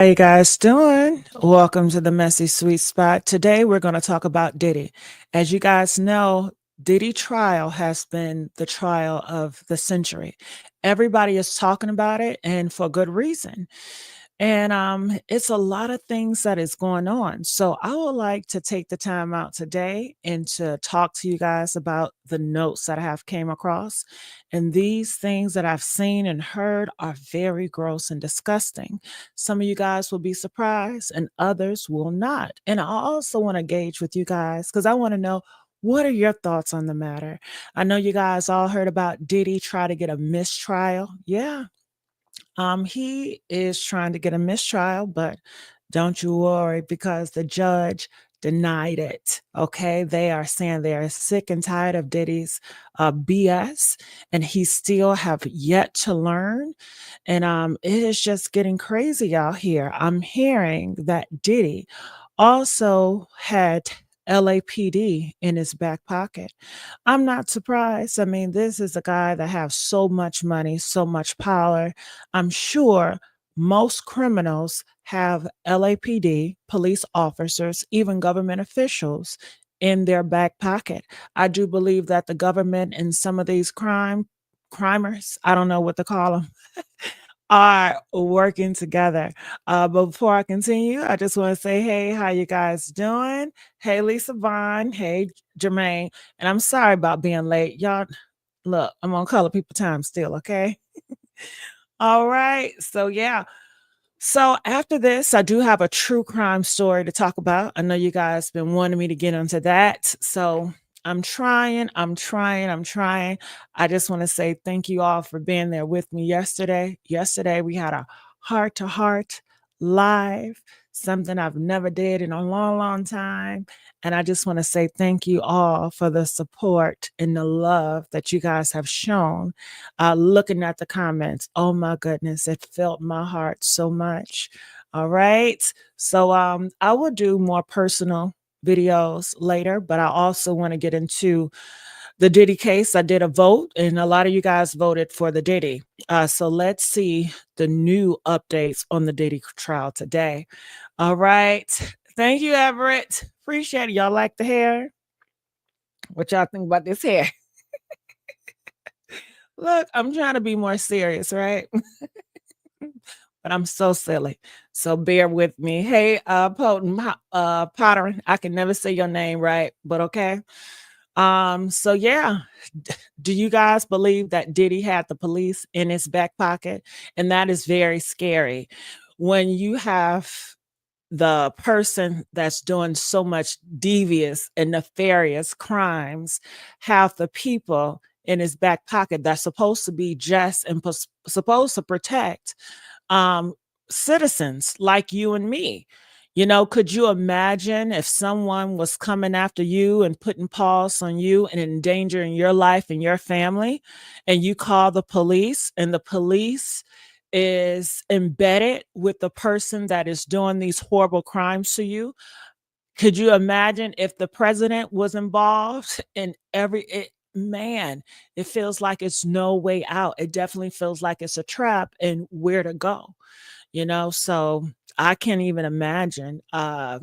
How you guys doing? Welcome to the Messy Sweet Spot. Today we're going to talk about Diddy. As you guys know, Diddy trial has been the trial of the century. Everybody is talking about it and for good reason. And it's a lot of things that is going on. So I would like to take the time out today and to talk to you guys about the notes that I have came across. And these things that I've seen and heard are very gross and disgusting. Some of you guys will be surprised and others will not. And I also want to gauge with you guys because I want to know, what are your thoughts on the matter? I know you guys all heard about Diddy try to get a mistrial. Yeah, he is trying to get a mistrial, but don't you worry because the judge denied it. Okay, they are saying they are sick and tired of Diddy's BS, and he still have yet to learn. And it is just getting crazy out here. I'm hearing that Diddy also had LAPD in his back pocket. I'm not surprised. I mean, this is a guy that has so much money, so much power. I'm sure most criminals have LAPD, police officers, even government officials in their back pocket. I do believe that the government and some of these crimers, I don't know what to call them, are working together. But before I continue, I just want to say, hey, how you guys doing? Hey, Lisa Vaughn. Hey, Jermaine. And I'm sorry about being late. Y'all, look, I'm on color people time still, okay? All right. So, yeah. So after this, I do have a true crime story to talk about. I know you guys been wanting me to get into that. So I'm trying. I just want to say thank you all for being there with me yesterday. Yesterday we had a heart to heart live, something I've never did in a long, long time. And I just want to say thank you all for the support and the love that you guys have shown. Looking at the comments, oh my goodness, it felt my heart so much. All right. So I will do more personal videos later, but I also want to get into the Diddy case. I did a vote, and a lot of you guys voted for the Diddy. So let's see the new updates on the Diddy trial today. All right. Thank you, Everett. Appreciate it. Y'all like the hair? What y'all think about this hair? Look, I'm trying to be more serious, right? But I'm so silly. So bear with me. Hey, Potent Potter, I can never say your name right, but okay. So yeah, do you guys believe that Diddy had the police in his back pocket? And that is very scary. When you have the person that's doing so much devious and nefarious crimes have the people in his back pocket that's supposed to be just and supposed to protect um, citizens like you and me. You know, could you imagine if someone was coming after you and putting paws on you and endangering your life and your family, and you call the police, and the police is embedded with the person that is doing these horrible crimes to you? Could you imagine if the president was involved in man, it feels like it's no way out. It definitely feels like it's a trap and where to go, you know? So I can't even imagine how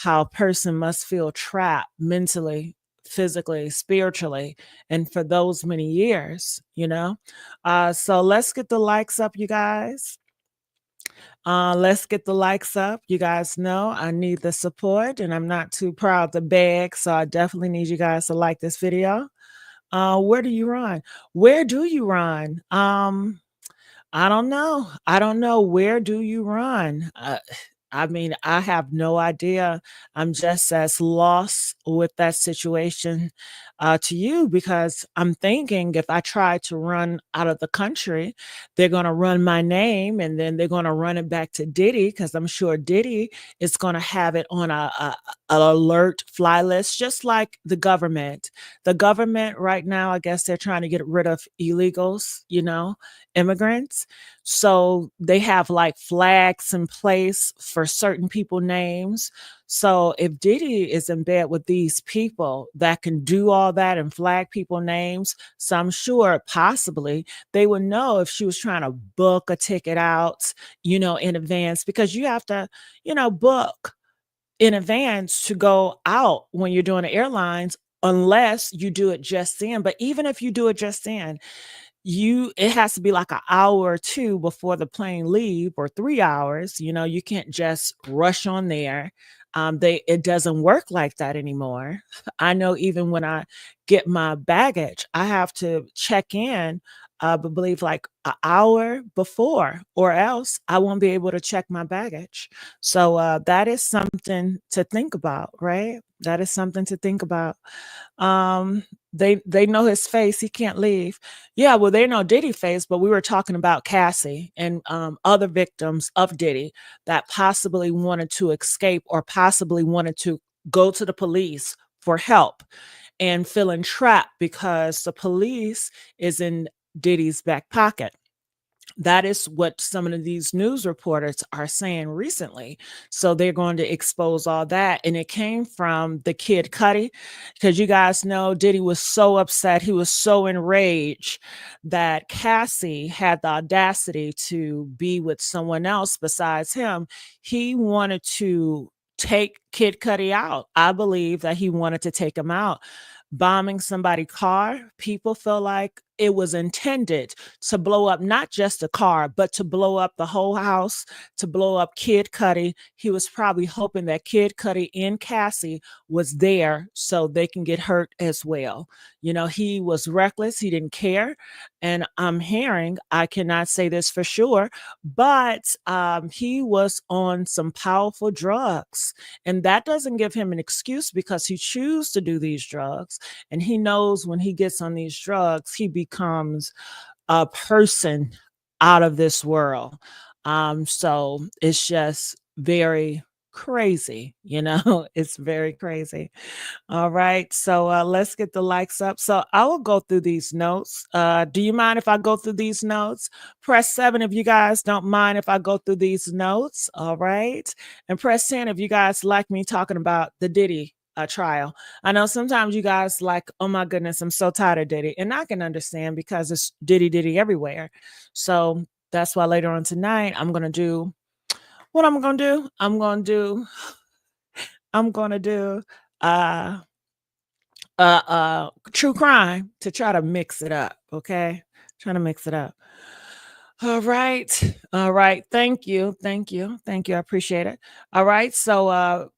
a person must feel trapped mentally, physically, spiritually, and for those many years, you know? So let's get the likes up, you guys. Let's get the likes up. You guys know I need the support, and I'm not too proud to beg, so I definitely need you guys to like this video. Where do you run? Where do you run? I don't know. I don't know. Where do you run? I mean, I have no idea. I'm just as lost with that situation to you because I'm thinking if I try to run out of the country, they're going to run my name and then they're going to run it back to Diddy because I'm sure Diddy is going to have it on an alert fly list, just like the government. The government right now, I guess they're trying to get rid of illegals, you know, immigrants. So they have like flags in place for certain people names. So if Diddy is in bed with these people that can do all that and flag people names, so I'm sure possibly they would know if she was trying to book a ticket out, in advance, because you have to, book in advance to go out when you're doing the airlines, unless you do it just in. But even if you do it just in, it has to be like an hour or 2 before the plane leave, or 3 hours. You can't just rush on there. It doesn't work like that anymore. I know even when I get my baggage, I have to check in, believe like an hour before, or else I won't be able to check my baggage. So that is something to think about, right? That is something to think about. They know his face. He can't leave. Yeah, well, they know Diddy face, but we were talking about Cassie and other victims of Diddy that possibly wanted to escape, or possibly wanted to go to the police for help, and feeling trapped because the police is in Diddy's back pocket. That is what some of these news reporters are saying recently. So they're going to expose all that. And it came from the kid Cudi, because you guys know Diddy was so upset. He was so enraged that Cassie had the audacity to be with someone else besides him. He wanted to take Kid Cudi out. I believe that he wanted to take him out. Bombing somebody's car, people feel like it was intended to blow up not just the car, but to blow up the whole house, to blow up Kid Cudi. He was probably hoping that Kid Cudi and Cassie was there so they can get hurt as well. He was reckless. He didn't care. And I'm hearing, I cannot say this for sure, but he was on some powerful drugs. And that doesn't give him an excuse, because he chooses to do these drugs. And he knows when he gets on these drugs, he becomes a person out of this world. So it's just very crazy, it's very crazy. All right. So let's get the likes up. So I will go through these notes. Do you mind if I go through these notes? Press 7 if you guys don't mind if I go through these notes. All right. And press 10 if you guys like me talking about the Diddy trial. I know sometimes you guys like, oh my goodness, I'm so tired of Diddy. And I can understand, because it's Diddy everywhere. So that's why later on tonight, I'm going to do what I'm going to do. I'm going to do uh true crime, to try to mix it up. Okay, trying to mix it up. All right, all right, thank you, I appreciate it. All right, so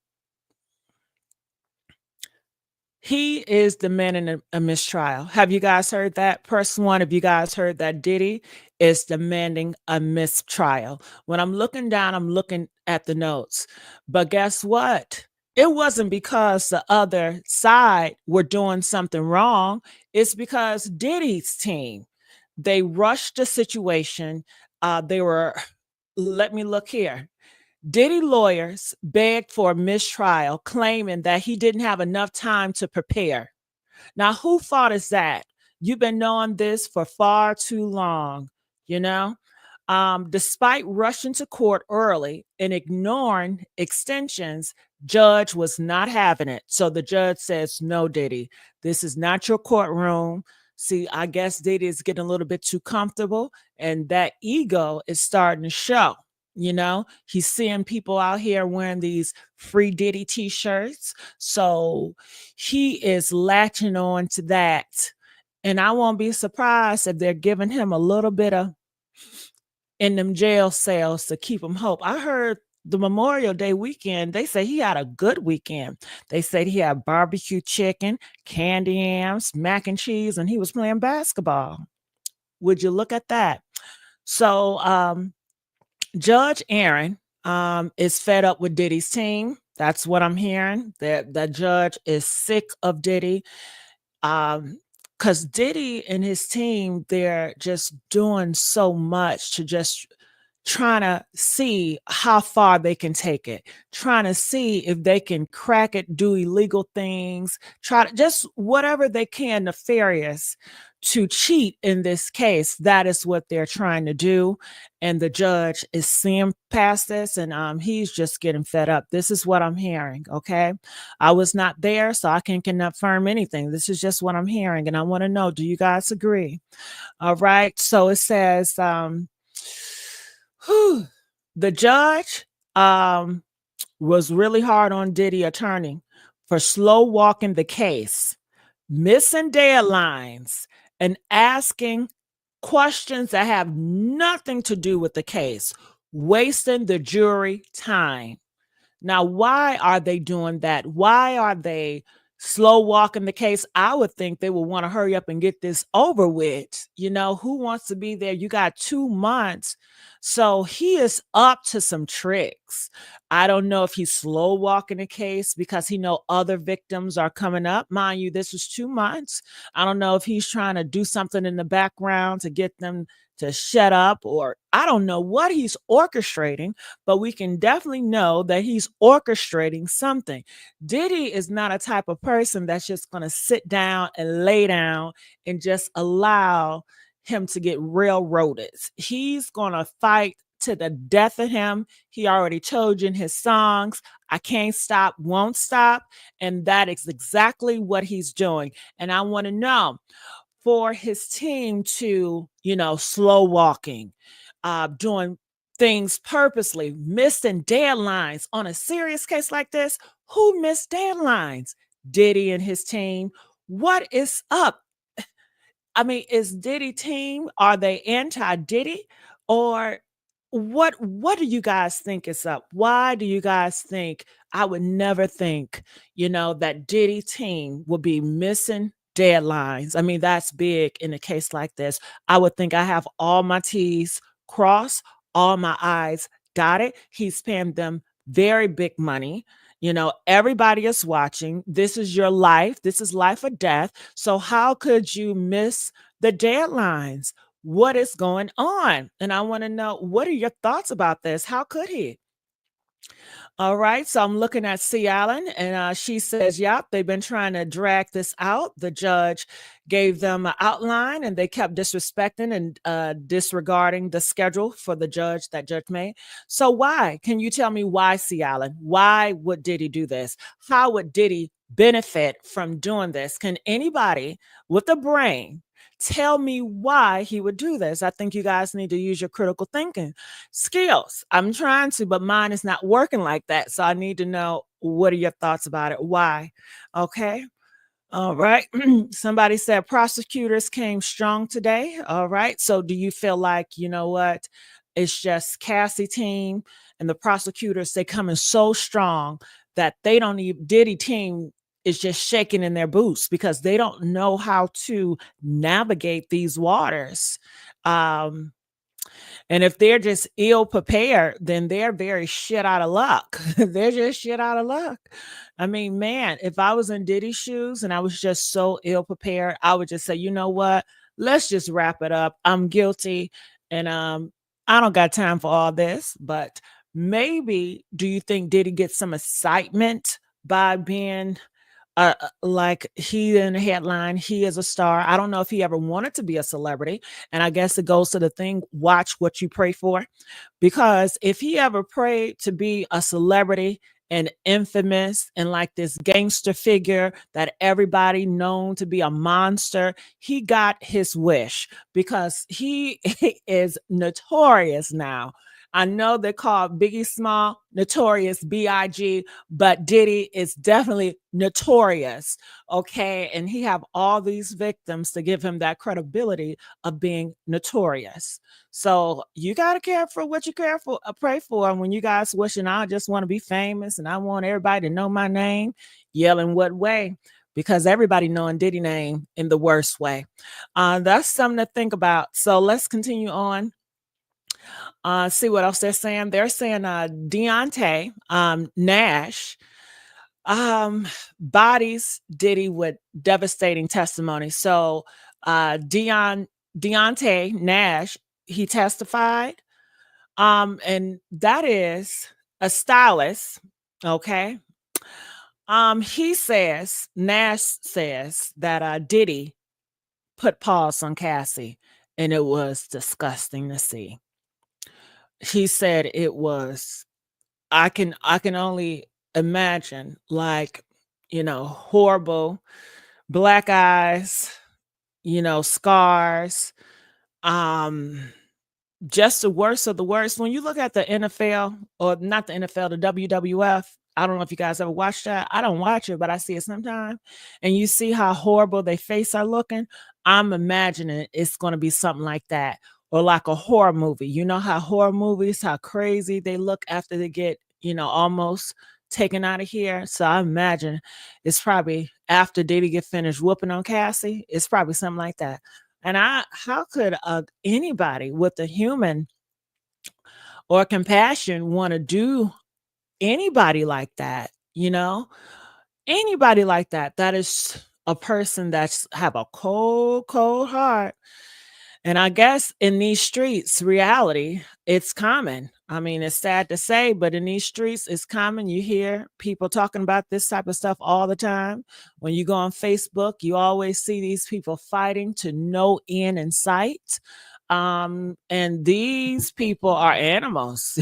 he is demanding a mistrial. Have you guys heard that? Press 1 if you guys heard that Diddy is demanding a mistrial. When I'm looking down, I'm looking at the notes. But guess what? It wasn't because the other side were doing something wrong. It's because Diddy's team, they rushed the situation. Let me look here. Diddy lawyers begged for a mistrial, claiming that he didn't have enough time to prepare. Now, who fault is that? You've been knowing this for far too long, you know? Despite rushing to court early and ignoring extensions, judge was not having it. So the judge says, no, Diddy, this is not your courtroom. See, I guess Diddy is getting a little bit too comfortable, and that ego is starting to show. He's seeing people out here wearing these free Diddy t-shirts. So he is latching on to that. And I won't be surprised if they're giving him a little bit of in them jail cells to keep him hope. I heard the Memorial Day weekend, they say he had a good weekend. They said he had barbecue chicken, candy yams, mac and cheese, and he was playing basketball. Would you look at that? So Judge Aaron is fed up with Diddy's team. That's what I'm hearing. That judge is sick of Diddy. Because Diddy and his team, they're just doing so much to just trying to see how far they can take it, trying to see if they can crack it, do illegal things, try to just whatever they can nefarious to cheat in this case. That is what they're trying to do. And the judge is seeing past this, and he's just getting fed up. This is what I'm hearing. Okay. I was not there, so I can confirm anything. This is just what I'm hearing. And I want to know, do you guys agree? All right. So it says, the judge was really hard on Diddy attorney for slow walking the case, missing deadlines, and asking questions that have nothing to do with the case, wasting the jury time. Now, why are they doing that? Why are they slow walking the case? I would think they would want to hurry up and get this over with. You know, who wants to be there? You got 2 months. So he is up to some tricks. I don't know if he's slow walking the case because he know other victims are coming up. Mind you, this was 2 months. I don't know if he's trying to do something in the background to get them to shut up, or I don't know what he's orchestrating, but we can definitely know that he's orchestrating something. Diddy is not a type of person that's just going to sit down and lay down and just allow him to get railroaded. He's going to fight to the death of him. He already told you in his songs, I can't stop, won't stop. And that is exactly what he's doing. And I want to know, for his team to, slow walking, doing things purposely, missing deadlines on a serious case like this. Who missed deadlines? Diddy and his team. What is up? I mean, is Diddy team, are they anti-Diddy, or what do you guys think is up? Why do you guys think? I would never think, that Diddy team would be missing deadlines. I mean, that's big in a case like this. I would think I have all my T's crossed, all my I's dotted. He's paying them very big money. Everybody is watching. This is your life. This is life or death. So how could you miss the deadlines? What is going on? And I want to know, what are your thoughts about this? How could he? All right, so I'm looking at C. Allen, and she says, yep, they've been trying to drag this out. The judge gave them an outline, and they kept disrespecting and disregarding the schedule for the judge that judge made. So why? Can you tell me why, C. Allen? Why would Diddy do this? How would Diddy benefit from doing this? Can anybody with a brain tell me why he would do this? I think you guys need to use your critical thinking skills. I'm trying to, but mine is not working like that. So I need to know, what are your thoughts about it? Why? Okay. All right. Somebody said prosecutors came strong today. All right. So do you feel like, what? It's just Cassie team and the prosecutors, they coming so strong that they don't even, Diddy team is just shaking in their boots because they don't know how to navigate these waters. And if they're just ill prepared, then they're very shit out of luck. They're just shit out of luck. I mean, man, if I was in Diddy's shoes and I was just so ill prepared, I would just say, you know what? Let's just wrap it up. I'm guilty. And I don't got time for all this. But maybe, do you think Diddy gets some excitement by being like he in the headline, he is a star? I don't know if he ever wanted to be a celebrity. And I guess it goes to the thing, watch what you pray for. Because if he ever prayed to be a celebrity and infamous and like this gangster figure that everybody known to be a monster, he got his wish because he is notorious now. I know they call Biggie Small Notorious B.I.G., but Diddy is definitely notorious. Okay. And he have all these victims to give him that credibility of being notorious. So you got to care for what you care for, pray for. And when you guys wishing, I just want to be famous and I want everybody to know my name, yell in what way? Because everybody knowing Diddy name in the worst way. That's something to think about. So let's continue on. See what else they're saying. They're saying Deontay Nash bodies Diddy with devastating testimony. So Deontay Nash, he testified And that is a stylist, okay? He says, Nash says that Diddy put paws on Cassie, and it was disgusting to see. He said it was I can only imagine, like, horrible black eyes, scars, um just the worst of the worst. When you look at the NFL, or not the NFL, the WWF, I don't know if you guys ever watched that. I don't watch it, but I see it sometimes. And you see how horrible their face are looking. I'm imagining it's going to be something like that, or like a horror movie. You know how horror movies, how crazy they look after they get, almost taken out of here. So I imagine it's probably after Diddy get finished whooping on Cassie. It's probably something like that. And how could anybody with a human or compassion want to do anybody like that? Anybody like that. That is a person that's have a cold, cold heart. And I guess in these streets, reality, it's common. I mean, it's sad to say, but in these streets, it's common. You hear people talking about this type of stuff all the time. When you go on Facebook, you always see these people fighting to no end in sight. And these people are animals.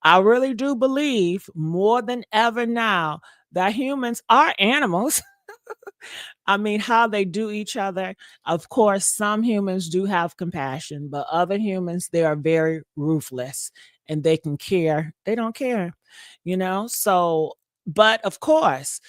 I really do believe more than ever now that humans are animals. I mean, how they do each other. Of course, some humans do have compassion, but other humans, they are very ruthless and they can care. They don't care, So, but of course,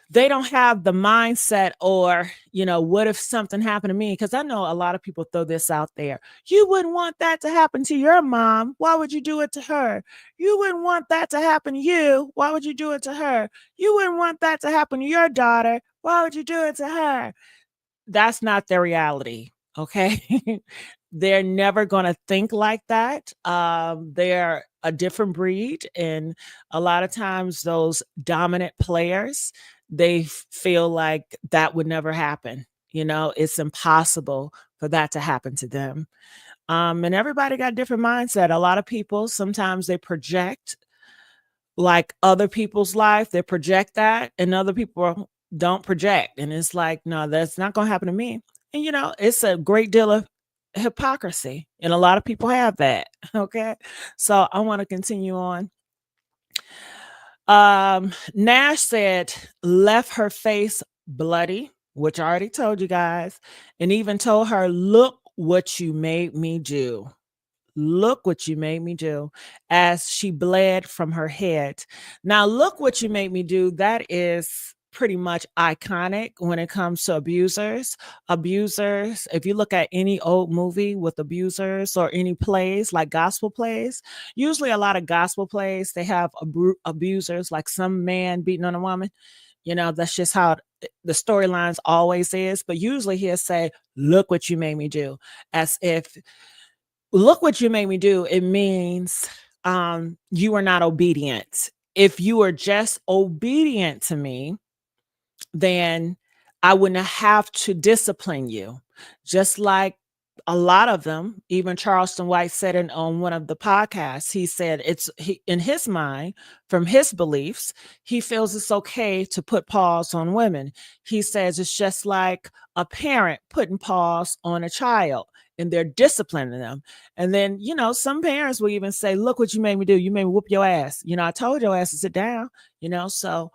they don't have the mindset, or, what if something happened to me? Because I know a lot of people throw this out there. You wouldn't want that to happen to your mom. Why would you do it to her? You wouldn't want that to happen to you. Why would you do it to her? You wouldn't want that to happen to your daughter. Why would you do it to her? That's not their reality. Okay. They're never going to think like that. They're a different breed. And a lot of times, those dominant players, they feel like that would never happen. It's impossible for that to happen to them. And everybody got different mindset. A lot of people, sometimes they project like other people's life, they project that, and other people don't project. And it's like, no, that's not going to happen to me. And, it's a great deal of hypocrisy. And a lot of people have that. Okay. So I want to continue on. Nash said, left her face bloody, which I already told you guys, and even told her, look what you made me do. Look what you made me do, as she bled from her head. Now, look what you made me do. That is pretty much iconic when it comes to abusers. Abusers, if you look at any old movie with abusers, or any plays like gospel plays, usually a lot of gospel plays, they have abusers, like some man beating on a woman. That's just how the storylines always is. But usually he'll say, look what you made me do, as if, look what you made me do. It means you are not obedient. If you were just obedient to me, then I wouldn't have to discipline you. Just like a lot of them, even Charleston White said it on one of the podcasts. He said in his mind, from his beliefs, he feels it's okay to put paws on women. He says it's just like a parent putting paws on a child, and they're disciplining them. And then, some parents will even say, look what you made me do. You made me whoop your ass. I told your ass to sit down, so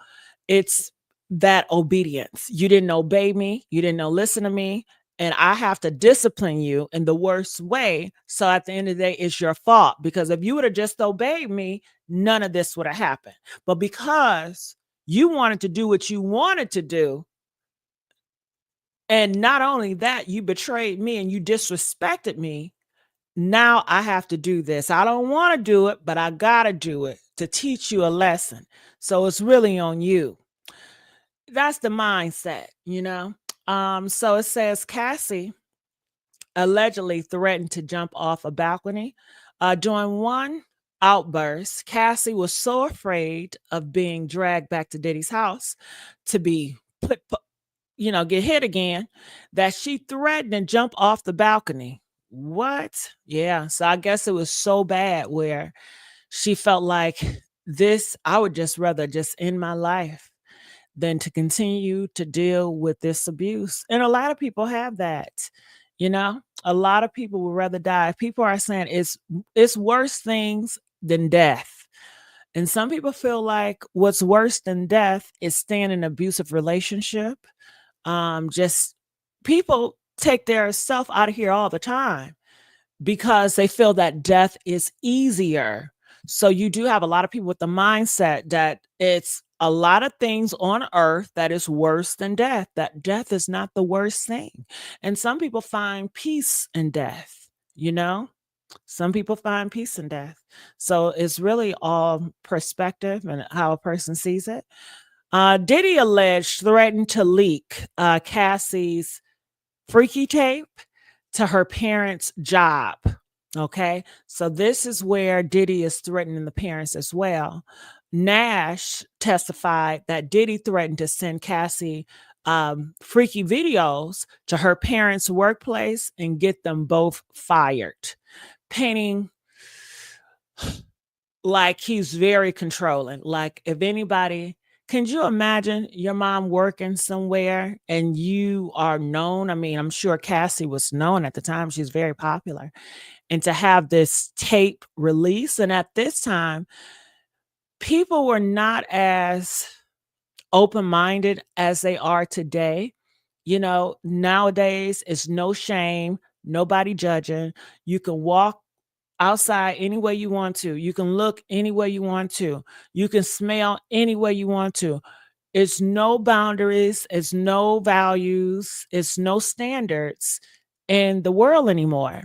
it's that obedience. You didn't obey me. You didn't listen to me. And I have to discipline you in the worst way. So at the end of the day, it's your fault. Because if you would have just obeyed me, none of this would have happened. But because you wanted to do what you wanted to do, and not only that, you betrayed me and you disrespected me, now I have to do this. I don't want to do it, but I got to do it to teach you a lesson. So it's really on you. That's the mindset. So it says Cassie allegedly threatened to jump off a balcony. During one outburst, Cassie was so afraid of being dragged back to Diddy's house to be get hit again, that she threatened to jump off the balcony. What? Yeah. So I guess it was so bad where she felt like this, I would just rather just end my life than to continue to deal with this abuse. And a lot of people have that. You know, a lot of people would rather die. People are saying it's worse things than death. And some people feel like what's worse than death is staying in an abusive relationship. Just people take their stuff out of here all the time because they feel that death is easier. So you do have a lot of people with the mindset that it's a lot of things on earth that is worse than death, that death is not the worst thing. And some people find peace in death, you know? Some people find peace in death. So it's really all perspective and how a person sees it. Diddy alleged threatened to leak Cassie's freaky tape to her parents' job. Okay. So this is where Diddy is threatening the parents as well. Nash testified that Diddy threatened to send Cassie freaky videos to her parents' workplace and get them both fired, painting like he's very controlling. Like if anybody, can you imagine your mom working somewhere and you are known? I mean, I'm sure Cassie was known at the time. She's very popular. And to have this tape release, and at this time, people were not as open-minded as they are today. You know, nowadays it's no shame, nobody judging. You can walk outside any way you want to. You can look any way you want to. You can smell any way you want to. It's no boundaries, it's no values, it's no standards in the world anymore.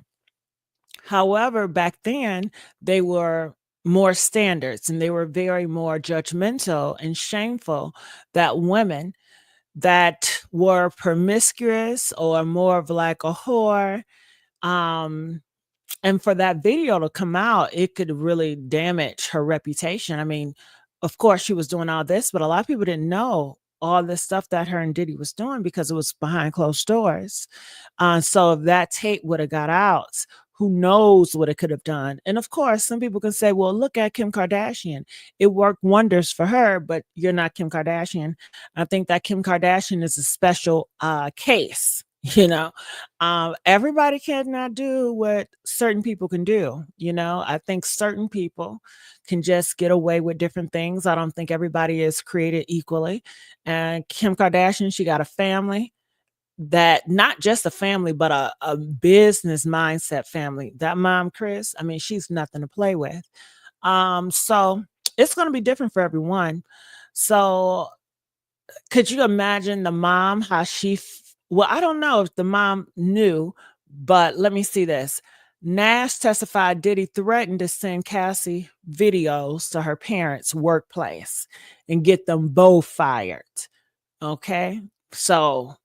However, back then they were more standards and they were very more judgmental and shameful that women that were promiscuous or more of like a whore, um and for that video to come out, it could really damage her reputation. I mean, of course, she was doing all this, but a lot of people didn't know all the stuff that her and Diddy was doing because it was behind closed doors. So if that tape would have got out, who knows what it could have done? And of course, some people can say, well, look at Kim Kardashian. It worked wonders for her, but you're not Kim Kardashian. I think that Kim Kardashian is a special case. You know, everybody cannot do what certain people can do. You know, I think certain people can just get away with different things. I don't think everybody is created equally. And Kim Kardashian, she got a family that not just a family, but a business mindset family. That mom, Chris, I mean, she's nothing to play with. So it's going to be different for everyone. So could you imagine the mom, how well, I don't know if the mom knew, but let me see this. Nash testified Diddy threatened to send Cassie videos to her parents' workplace and get them both fired. Okay. So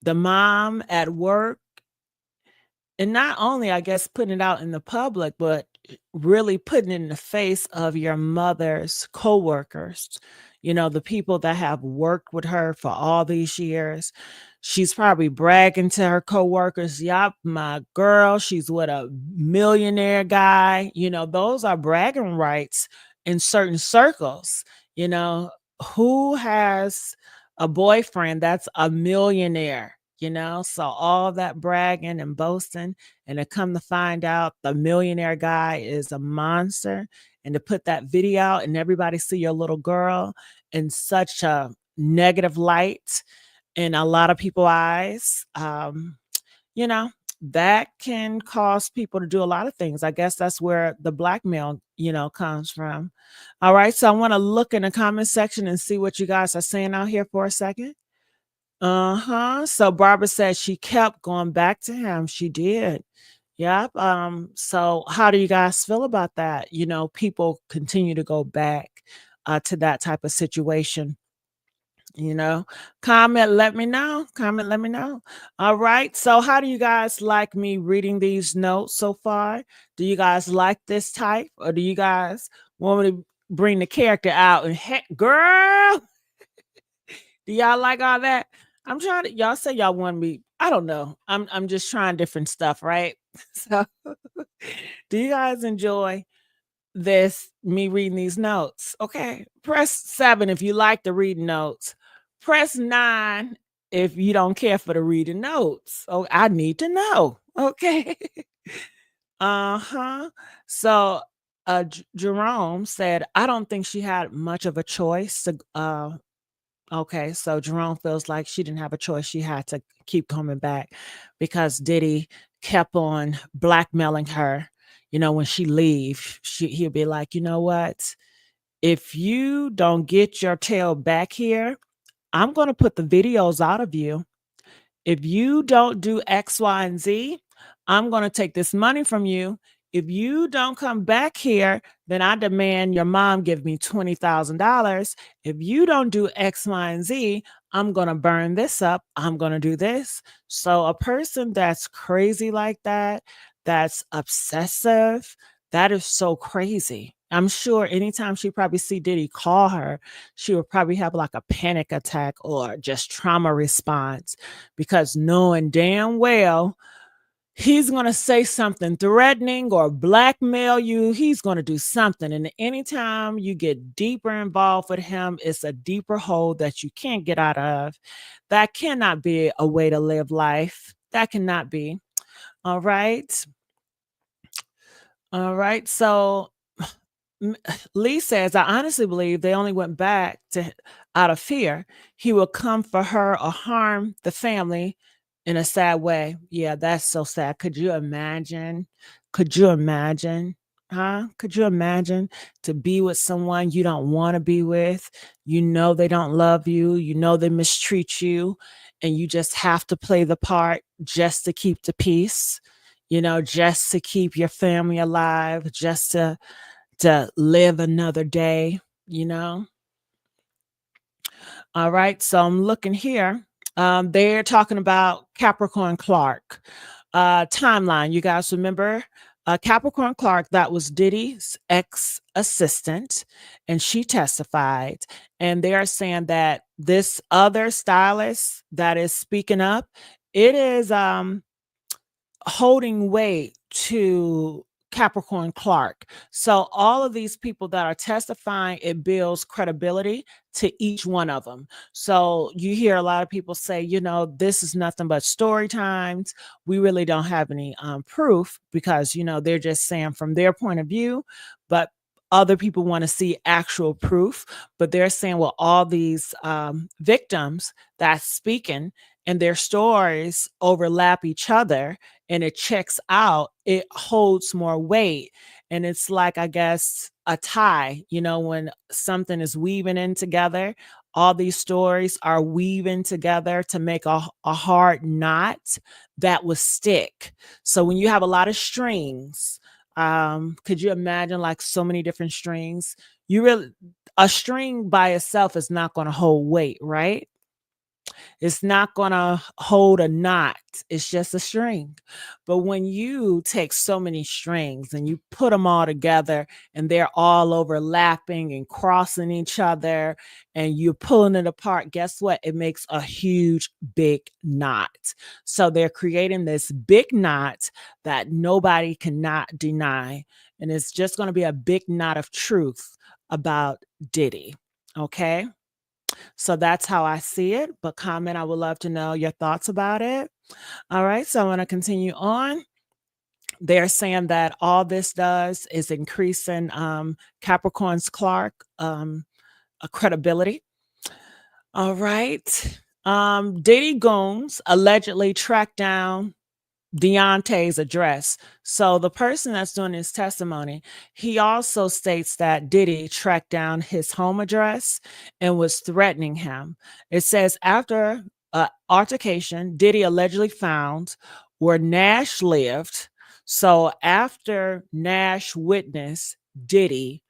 the mom at work, and not only, I guess, putting it out in the public, but really putting it in the face of your mother's coworkers, you know, the people that have worked with her for all these years. She's probably bragging to her coworkers, "Yup, my girl, she's with a millionaire guy." You know, those are bragging rights in certain circles. You know, who has a boyfriend that's a millionaire? You know, so all that bragging and boasting, and to come to find out the millionaire guy is a monster, and to put that video out and everybody see your little girl in such a negative light in a lot of people's eyes, you know, that can cause people to do a lot of things. I guess that's where the blackmail, you know, comes from. All right, so I want to look in the comment section and see what you guys are saying out here for a second. Uh-huh. So Barbara said she kept going back to him. She did. Yep. So how do you guys feel about that? You know, people continue to go back to that type of situation. You know, comment, let me know. Comment, let me know. All right. So how do you guys like me reading these notes so far? Do you guys like this type, or do you guys want me to bring the character out and heck, girl? Do y'all like all that? I'm trying to, y'all say y'all want me I don't know. I'm just trying different stuff, right? So, do you guys enjoy this me reading these notes? Okay. Press 7 if you like to read notes. Press 9 if you don't care for the reading notes. Oh, I need to know. Okay. Uh-huh. So, Jerome said, I don't think she had much of a choice to okay, so Jerome feels like she didn't have a choice. She had to keep coming back because Diddy kept on blackmailing her. You know, when she leave, he'll be like, you know what? If you don't get your tail back here, I'm going to put the videos out of you. If you don't do X, Y, and Z, I'm going to take this money from you. If you don't come back here, then I demand your mom give me $20,000. If you don't do X, Y, and Z, I'm going to burn this up. I'm going to do this. So, a person that's crazy like that, that's obsessive, that is so crazy. I'm sure anytime she probably see Diddy call her, she would probably have like a panic attack or just trauma response because knowing damn well he's going to say something threatening or blackmail you, he's going to do something. And anytime you get deeper involved with him, it's a deeper hole that you can't get out of. That cannot be a way to live life. That cannot be. All right. All right. So Lee says, I honestly believe they only went back to out of fear. He will come for her or harm the family in a sad way. Yeah, that's so sad. Could you imagine? Could you imagine? Huh? Could you imagine to be with someone you don't want to be with? You know they don't love you, you know they mistreat you, and you just have to play the part just to keep the peace, just to keep your family alive, just to live another day, you know? All right. So I'm looking here. They're talking about Capricorn Clark timeline. You guys remember Capricorn Clark? That was Diddy's ex assistant, and she testified. And they are saying that this other stylist that is speaking up, it is holding weight to Capricorn Clark. So all of these people that are testifying, it builds credibility to each one of them. So you hear a lot of people say, this is nothing but story times. We really don't have any proof because, they're just saying from their point of view, but other people want to see actual proof. But they're saying, well, all these victims that's speaking and their stories overlap each other and it checks out, it holds more weight. And it's like, I guess, a tie, when something is weaving in together, all these stories are weaving together to make a hard knot that will stick. So when you have a lot of strings, could you imagine like so many different strings? A string by itself is not going to hold weight, right? It's not going to hold a knot. It's just a string. But when you take so many strings and you put them all together and they're all overlapping and crossing each other and you're pulling it apart, guess what? It makes a huge, big knot. So they're creating this big knot that nobody cannot deny. And it's just going to be a big knot of truth about Diddy. Okay. So that's how I see it. But comment, I would love to know your thoughts about it. All right. So I want to continue on. They're saying that all this does is increasing Capricorn's Clark credibility. All right. Diddy Goons allegedly tracked down Deontay's address. So the person that's doing his testimony, he also states that Diddy tracked down his home address and was threatening him. It says after altercation, Diddy allegedly found where Nash lived. So after Nash witnessed Diddy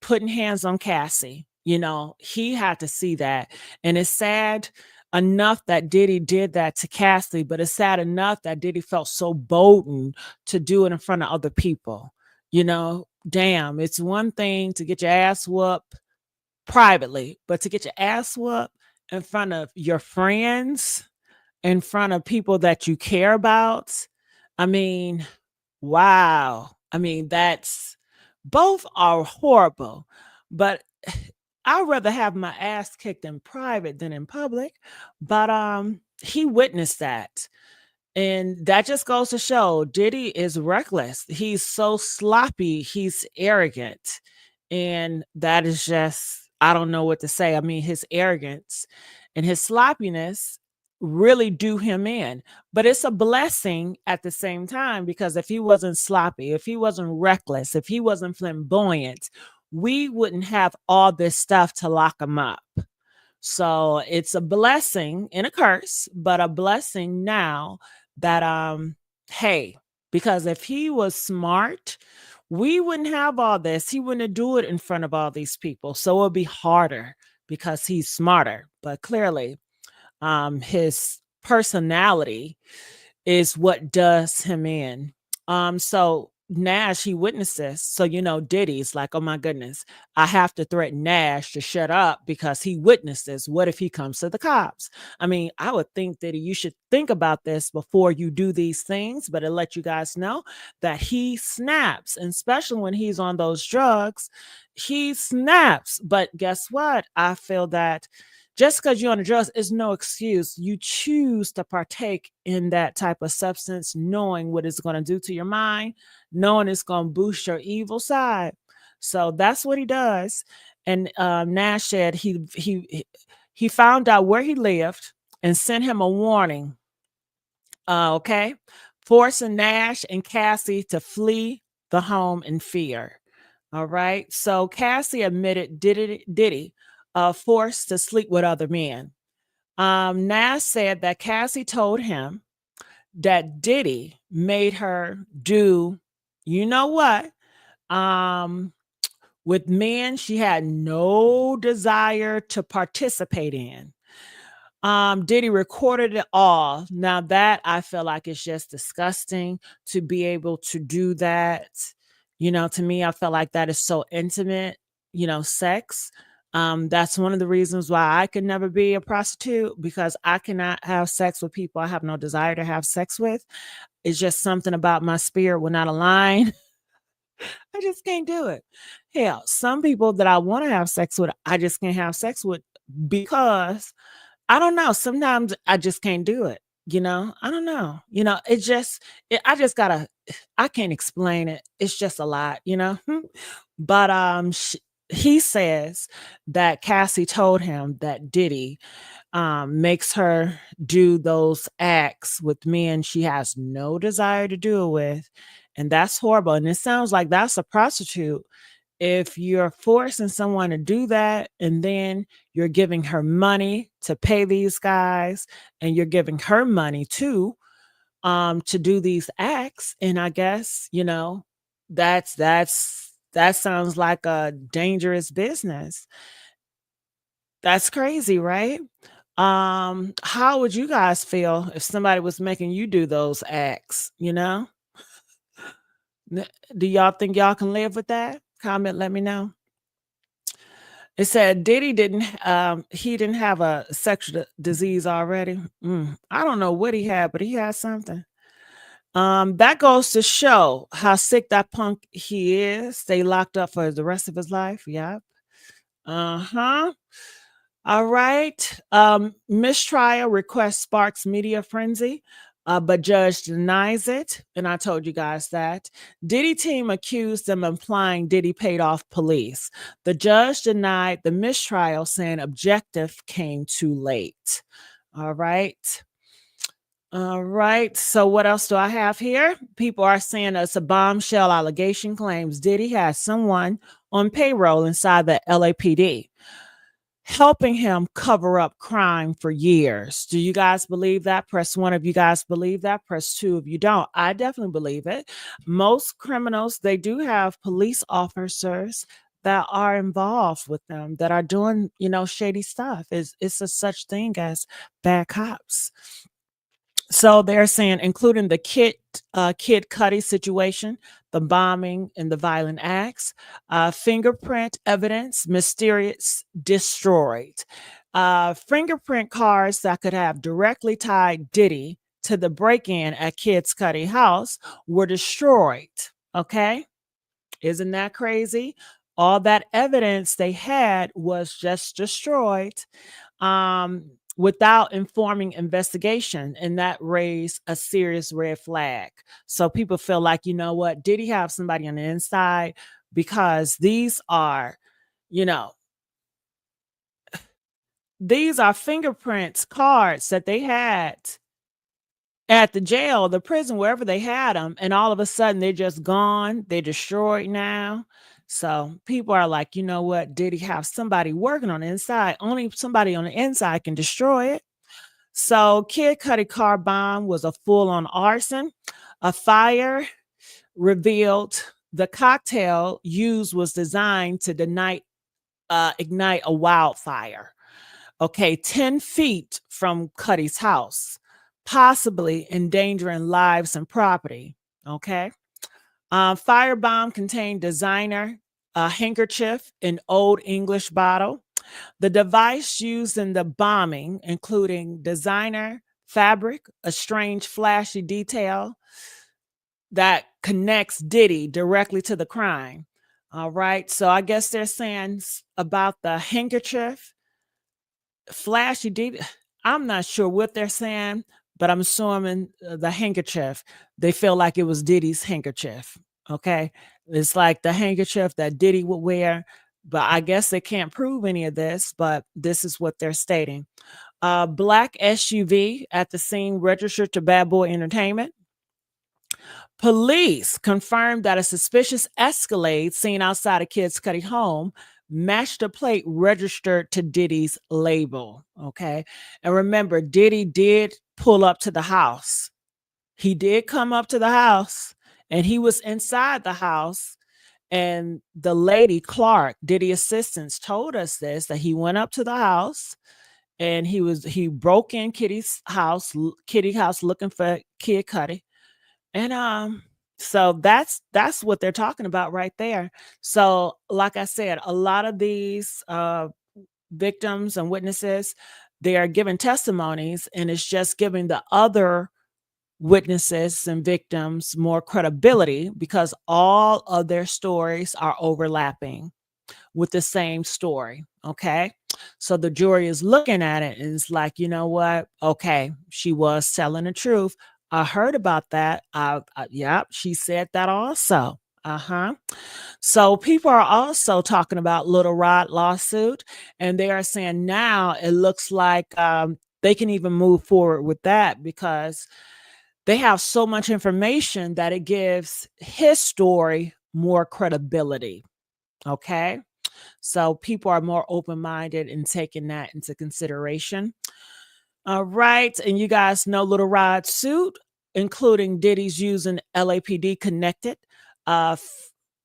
putting hands on Cassie, he had to see that. And it's sad enough that Diddy did that to Cassie, but it's sad enough that Diddy felt so bolden to do it in front of other people. Damn, it's one thing to get your ass whooped privately, but to get your ass whooped in front of your friends in front of people that you care about, I mean, wow. I mean, that's both are horrible, but I'd rather have my ass kicked in private than in public. But he witnessed that. And that just goes to show Diddy is reckless. He's so sloppy, he's arrogant. And that is just, I don't know what to say. I mean, his arrogance and his sloppiness really do him in. But it's a blessing at the same time because if he wasn't sloppy, if he wasn't reckless, if he wasn't flamboyant, we wouldn't have all this stuff to lock him up. So it's a blessing and a curse, but a blessing now that hey, because if he was smart, we wouldn't have all this. He wouldn't do it in front of all these people. So it'll be harder because he's smarter. But clearly, his personality is what does him in. So Nash, he witnessed this. So, Diddy's like, oh my goodness, I have to threaten Nash to shut up because he witnessed this. What if he comes to the cops? I mean, I would think that you should think about this before you do these things, but it let you guys know that he snaps, and especially when he's on those drugs, he snaps. But guess what? I feel that just because you're on the drugs is no excuse. You choose to partake in that type of substance, knowing what it's going to do to your mind, knowing it's going to boost your evil side. So that's what he does. And Nash said he found out where he lived and sent him a warning. Okay, forcing Nash and Cassie to flee the home in fear. All right. So Cassie admitted Diddy forced to sleep with other men. Nash said that Cassie told him that Diddy made her do, you know what? With men she had no desire to participate in. Diddy recorded it all. Now that I feel like it's just disgusting to be able to do that. To me, I feel like that is so intimate, sex. That's one of the reasons why I could never be a prostitute because I cannot have sex with people I have no desire to have sex with. It's just something about my spirit will not align. I just can't do it. Hell, some people that I want to have sex with, I just can't have sex with because I don't know. Sometimes I just can't do it. I don't know. I just gotta, I can't explain it. It's just a lot. But he says that Cassie told him that Diddy makes her do those acts with men she has no desire to do it with. And that's horrible. And it sounds like that's a prostitute if you're forcing someone to do that and then you're giving her money to pay these guys and you're giving her money too to do these acts. And I guess that sounds like a dangerous business. That's crazy, right? How would you guys feel if somebody was making you do those acts? Do y'all think y'all can live with that? Comment, let me know. It said Diddy didn't have a sexual disease already. I don't know what he had, but he had something. That goes to show how sick that punk he is. Stay locked up for the rest of his life. Yep. Uh-huh. All right. Mistrial request sparks media frenzy, but judge denies it. And I told you guys that. Diddy team accused them of implying Diddy paid off police. The judge denied the mistrial, saying objective came too late. All right. All right. So what else do I have here? People are saying it's a bombshell allegation claims Diddy has someone on payroll inside the LAPD helping him cover up crime for years. Do you guys believe that? Press 1 if you guys believe that. Press 2 if you don't. I definitely believe it. Most criminals, they do have police officers that are involved with them, that are doing, shady stuff. It's a such thing as bad cops. So they're saying, including the Kid Cudi situation, the bombing and the violent acts, fingerprint evidence, mysterious destroyed. Fingerprint cards that could have directly tied Diddy to the break-in at Kid's Cudi house were destroyed. Okay, isn't that crazy? All that evidence they had was just destroyed without informing investigation, and that raised a serious red flag. So people feel like, you know what, did he have somebody on the inside? Because you know, these are fingerprints cards that they had at the jail, the prison, wherever they had them, and all of a sudden they're just gone. They're destroyed now. So people are like, you know what? Did he have somebody working on the inside? Only somebody on the inside can destroy it. So Kid Cudi car bomb was a full-on arson. A fire revealed the cocktail used was designed to ignite a wildfire. Okay, 10 feet from Cudi's house, possibly endangering lives and property. Okay. Firebomb contained designer, a handkerchief, an old English bottle. The device used in the bombing, including designer, fabric, a strange flashy detail that connects Diddy directly to the crime. All right. So I guess they're saying about the handkerchief flashy detail. I'm not sure what they're saying, but I'm assuming the handkerchief. They feel like it was Diddy's handkerchief. Okay, it's like the handkerchief that Diddy would wear, but I guess they can't prove any of this. But this is what they're stating. Black SUV at the scene registered to Bad Boy Entertainment. Police confirmed that a suspicious Escalade seen outside a Kid's Cudi home matched a plate registered to Diddy's label. Okay. And remember, Diddy did pull up to the house. He did come up to the house and he was inside the house. And the lady, Clark, Diddy assistants, told us this that he went up to the house and he broke in Kitty house looking for Kid Cudi. And so that's what they're talking about right there. So like I said, a lot of these victims and witnesses, they are giving testimonies, and it's just giving the other witnesses and victims more credibility because all of their stories are overlapping with the same story. Okay. So the jury is looking at it and it's like, you know what? Okay, she was telling the truth. I heard about that. Yep, she said that also. Uh-huh. So people are also talking about Little Rod lawsuit, and they are saying now it looks like they can even move forward with that because they have so much information that it gives his story more credibility. Okay. So people are more open minded and taking that into consideration. All right. And you guys know Little Rod's suit, including Diddy's using LAPD connected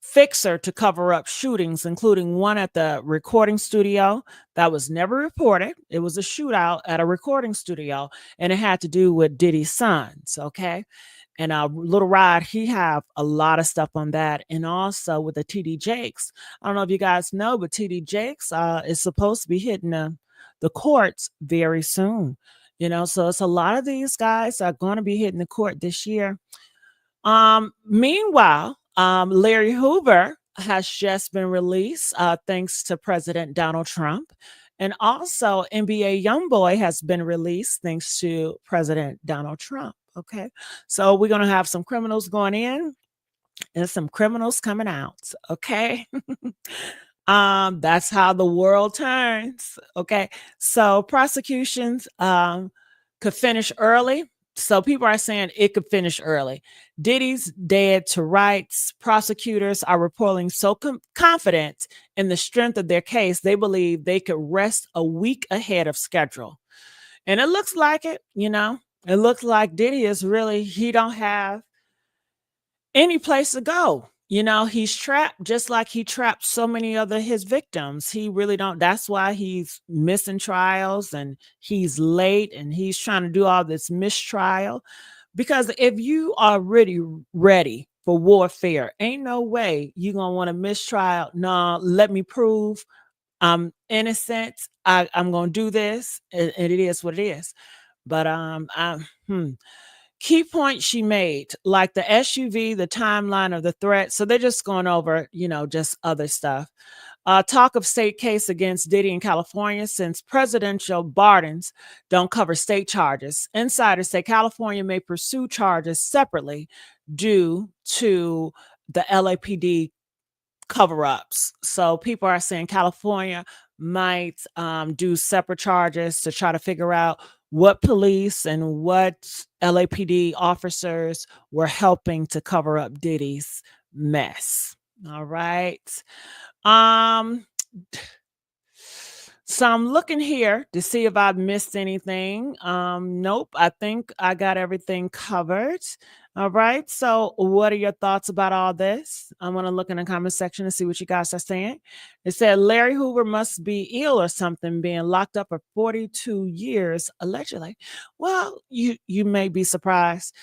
fixer to cover up shootings, including one at the recording studio that was never reported. It was a shootout at a recording studio, and it had to do with Diddy's sons. Okay. And Little Rod, he have a lot of stuff on that. And also with the TD Jakes. I don't know if you guys know, but TD Jakes is supposed to be hitting the courts very soon. So it's a lot of these guys are going to be hitting the court this year. Meanwhile, Larry Hoover has just been released thanks to President Donald Trump. And also NBA Youngboy has been released thanks to President Donald Trump. Okay. So we're going to have some criminals going in and some criminals coming out. Okay. That's how the world turns. Okay. So prosecutions could finish early. So people are saying it could finish early. Diddy's dead to rights. Prosecutors are reporting so confident in the strength of their case, they believe they could rest a week ahead of schedule. And it looks like it, It looks like Diddy is really, he don't have any place to go. He's trapped just like he trapped so many other his victims. He really don't. That's why he's missing trials and he's late and he's trying to do all this mistrial. Because if you are really ready for warfare, ain't no way you're going to want a mistrial. No, let me prove I'm innocent. I'm gonna do this, and it is what it is. But key point she made, like the SUV, the timeline of the threat. So they're just going over, just other stuff. Talk of state case against Diddy in California since presidential pardons don't cover state charges. Insiders say California may pursue charges separately due to the LAPD cover ups. So people are saying California might do separate charges to try to figure out what police and what LAPD officers were helping to cover up Diddy's mess. All right. Um, so I'm looking here to see if I've missed anything. Nope. I think I got everything covered. All right. So, what are your thoughts about all this? I want to look in the comment section and see what you guys are saying. It said Larry Hoover must be ill or something, being locked up for 42 years allegedly. Well, you may be surprised.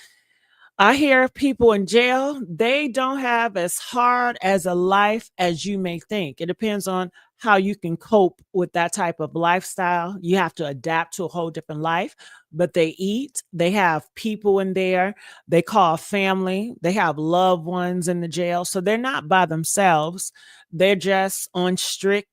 I hear people in jail, they don't have as hard as a life as you may think. It depends on how you can cope with that type of lifestyle. You have to adapt to a whole different life, but they eat, they have people in there, they call family, they have loved ones in the jail. So they're not by themselves. They're just on strict,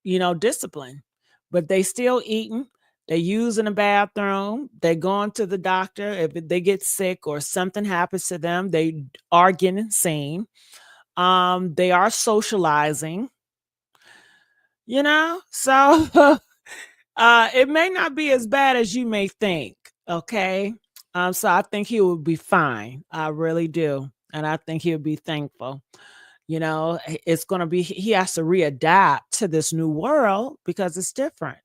discipline, but they still eating, they're using a bathroom. They're going to the doctor. If they get sick or something happens to them, they are getting seen. They are socializing, So it may not be as bad as you may think. Okay. So I think he will be fine. I really do. And I think he'll be thankful. It's going to be, he has to readapt to this new world because it's different.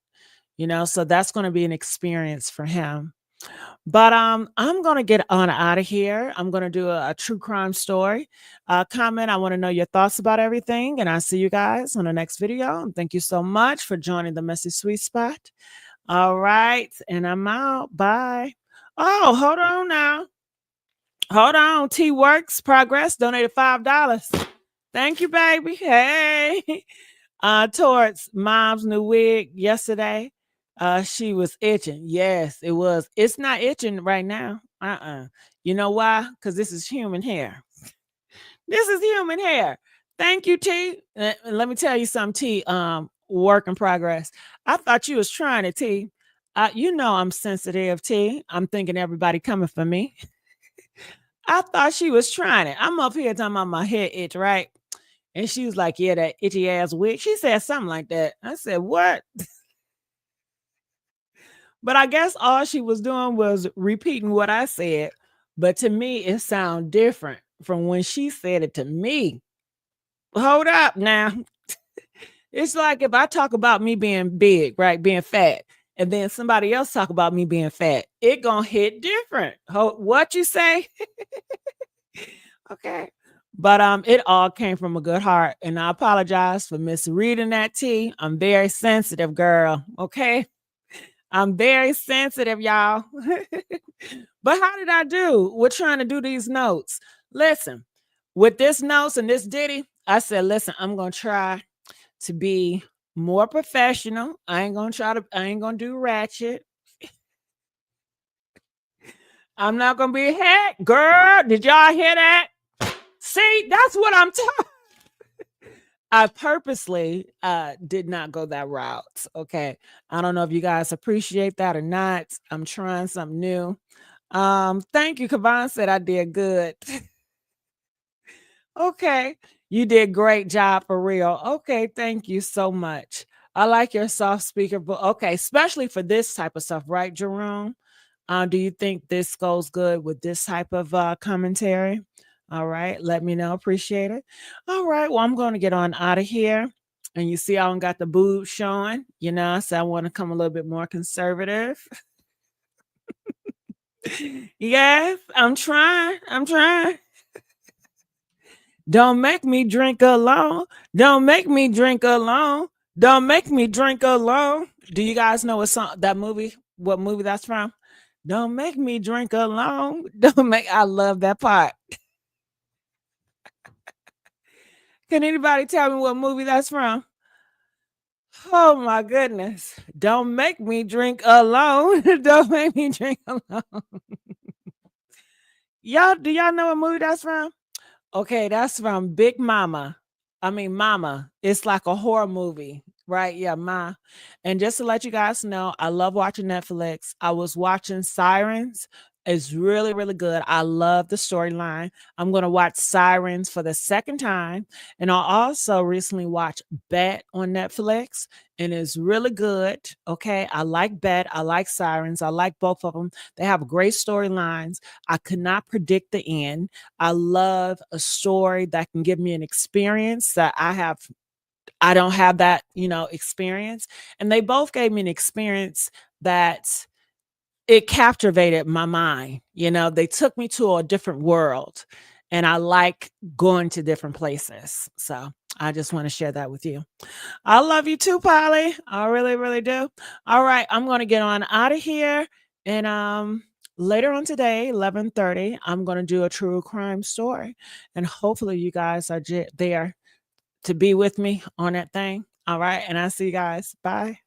So that's going to be an experience for him. But I'm gonna get on out of here. I'm gonna do a true crime story. Comment. I want to know your thoughts about everything, and I'll see you guys on the next video. And thank you so much for joining the Messy Sweet Spot. All right, and I'm out. Bye. Oh, hold on now. Hold on. T Works Progress donated $5. Thank you, baby. Hey. Towards mom's new wig yesterday. She was itching. Yes, it was. It's not itching right now. You know why? Because this is human hair. This is human hair. Thank you, T. Let me tell you something, T. Work in progress. I thought you was trying it, T. I'm sensitive, T. I'm thinking everybody coming for me. I thought she was trying it. I'm up here talking about my head itch, right? And she was like, yeah, that itchy ass wig. She said something like that. I said, what? But I guess all she was doing was repeating what I said. But to me, it sounded different from when she said it to me. Hold up now. It's like if I talk about me being big, right? Being fat, and then somebody else talk about me being fat, it gonna hit different. What you say? Okay. But it all came from a good heart. And I apologize for misreading that T. I'm very sensitive, girl. Okay. I'm very sensitive, y'all. But how did I do? We're trying to do these notes. Listen, with this notes and this Diddy, I said, listen, I'm gonna try to be more professional. I ain't gonna do ratchet. I'm not gonna be a heck. Girl, did y'all hear that? See, that's what I'm talking. I purposely did not go that route. Okay. I don't know if you guys appreciate that or not. I'm trying something new. Thank you. Kavan said I did good. Okay. You did great job for real. Okay, thank you so much. I like your soft speaker, but okay, especially for this type of stuff, right, Jerome? Do you think this goes good with this type of commentary? All right, let me know. Appreciate it. All right, well, I'm going to get on out of here. And you see, I don't got the boobs showing, so I want to come a little bit more conservative. Yes, I'm trying. I'm trying. Don't make me drink alone. Don't make me drink alone. Don't make me drink alone. Do you guys know what song that movie? What movie that's from? Don't make me drink alone. Don't make. I love that part. Can anybody tell me what movie that's from? Oh my goodness. Don't make me drink alone. Don't make me drink alone. Y'all, do y'all know what movie that's from? Okay, that's from Big Mama. I mean, Mama. It's like a horror movie, right? Yeah, Ma. And just to let you guys know, I love watching Netflix. I was watching Sirens. It's really, really good. I love the storyline. I'm going to watch Sirens for the second time. And I also recently watched Bet on Netflix, and it's really good. Okay. I like Bet. I like Sirens. I like both of them. They have great storylines. I could not predict the end. I love a story that can give me an experience that I don't have that, experience. And they both gave me an experience that it captivated my mind. They took me to a different world, and I like going to different places. So I just want to share that with you. I love you too, Polly. I really, really do. All right, I'm going to get on out of here, and later on today, 11:30, I'm going to do a true crime story, and hopefully you guys are there to be with me on that thing. All right, and I'll see you guys. Bye.